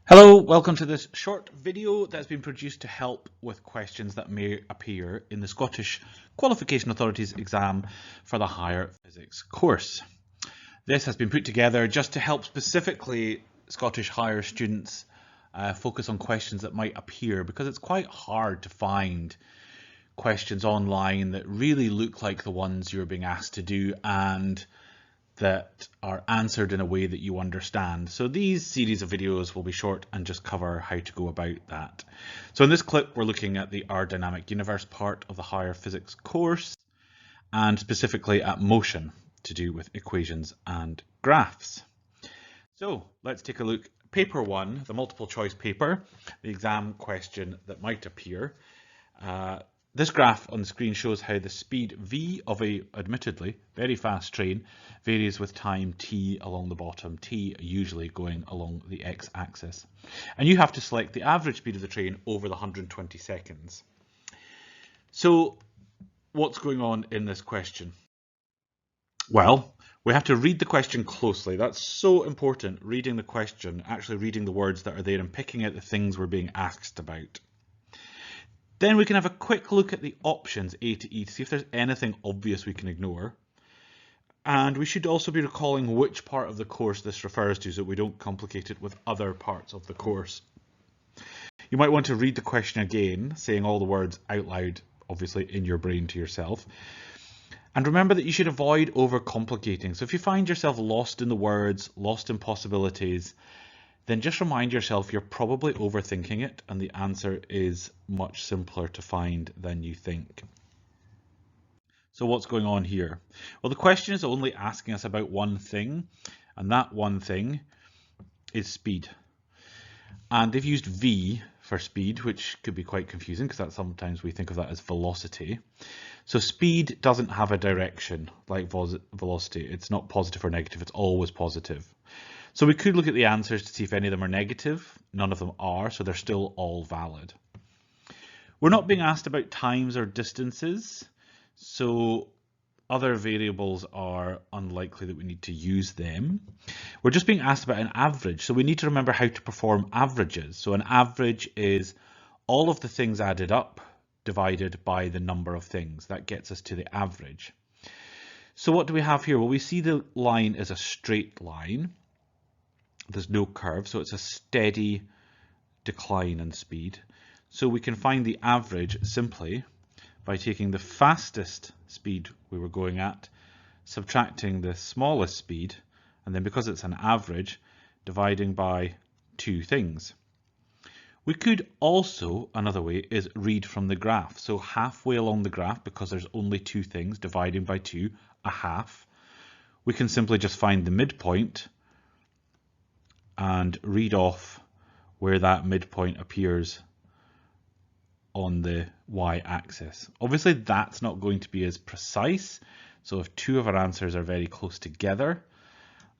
Hello, welcome to this short video that's been produced to help with questions that may appear in the Scottish Qualification Authority's exam for the Higher Physics course. This has been put together just to help specifically Scottish higher students focus on questions that might appear, because it's quite hard to find questions online that really look like the ones you're being asked to do and that are answered in a way that you understand. So these series of videos will be short and just cover how to go about that. So in this clip, we're looking at the Our Dynamic Universe part of the Higher Physics course, and specifically at motion, to do with equations and graphs. So let's take a look. Paper 1, the multiple choice paper, the exam question that might appear. This graph on the screen shows how the speed v of a admittedly very fast train varies with time t along the bottom, t usually going along the x-axis. And you have to select the average speed of the train over the 120 seconds. So what's going on in this question? Well, we have to read the question closely. That's so important, reading the question, actually reading the words that are there and picking out the things we're being asked about. Then we can have a quick look at the options A to E to see if there's anything obvious we can ignore. And we should also be recalling which part of the course this refers to so we don't complicate it with other parts of the course. You might want to read the question again, saying all the words out loud, obviously in your brain to yourself. And remember that you should avoid overcomplicating. So if you find yourself lost in the words, lost in possibilities, then just remind yourself you're probably overthinking it and the answer is much simpler to find than you think. So what's going on here? Well, the question is only asking us about one thing, and that one thing is speed. And they've used v for speed, which could be quite confusing because that sometimes we think of that as velocity. So speed doesn't have a direction like velocity. It's not positive or negative, it's always positive. So we could look at the answers to see if any of them are negative. None of them are, so they're still all valid. We're not being asked about times or distances, so other variables are unlikely that we need to use them. We're just being asked about an average, so we need to remember how to perform averages. So an average is all of the things added up divided by the number of things. That gets us to the average. So what do we have here? Well, we see the line is a straight line. There's no curve, so it's a steady decline in speed. So we can find the average simply by taking the fastest speed we were going at, subtracting the smallest speed, and then because it's an average, dividing by two things. We could also, another way is read from the graph. So halfway along the graph, because there's only two things, dividing by two, a half, we can simply just find the midpoint and read off where that midpoint appears on the y-axis. Obviously that's not going to be as precise, so if two of our answers are very close together,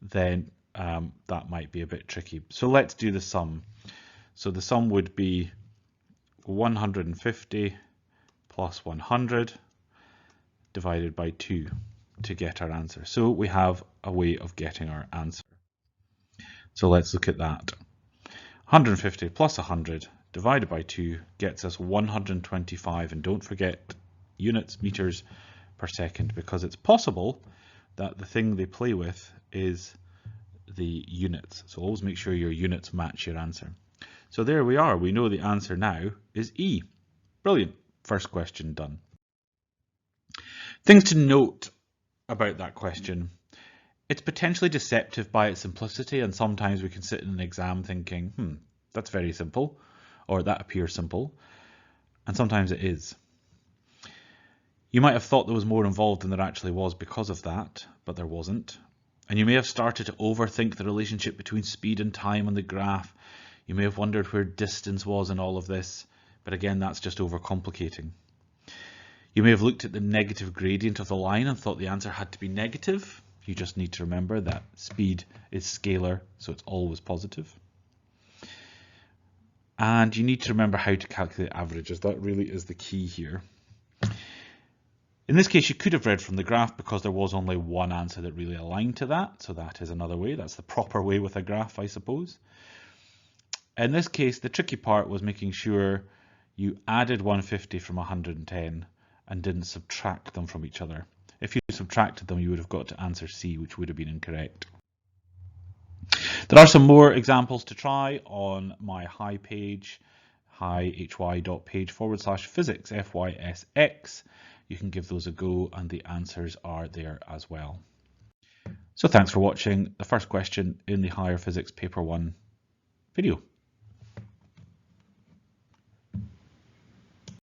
then that might be a bit tricky. So let's do the sum. So the sum would be 150 plus 100 divided by 2 to get our answer. So we have a way of getting our answer. So let's look at that. 150 plus 100 divided by 2 gets us 125, and don't forget units, meters per second, because it's possible that the thing they play with is the units. So always make sure your units match your answer. So there we are. We know the answer now is E. Brilliant. First question done. Things to note about that question. It's potentially deceptive by its simplicity, and sometimes we can sit in an exam thinking, that's very simple, or that appears simple, and sometimes it is. You might have thought there was more involved than there actually was because of that, but there wasn't. And you may have started to overthink the relationship between speed and time on the graph. You may have wondered where distance was in all of this, but again, that's just overcomplicating. You may have looked at the negative gradient of the line and thought the answer had to be negative. You just need to remember that speed is scalar, so it's always positive. And you need to remember how to calculate averages. That really is the key here. In this case, you could have read from the graph because there was only one answer that really aligned to that. So that is another way. That's the proper way with a graph, I suppose. In this case, the tricky part was making sure you added 150 from 110 and didn't subtract them from each other. If you subtracted them, you would have got to answer C, which would have been incorrect. There are some more examples to try on my Hi page, hi.hy.page/physics, FYSX. You can give those a go and the answers are there as well. So thanks for watching the first question in the Higher Physics Paper 1 video.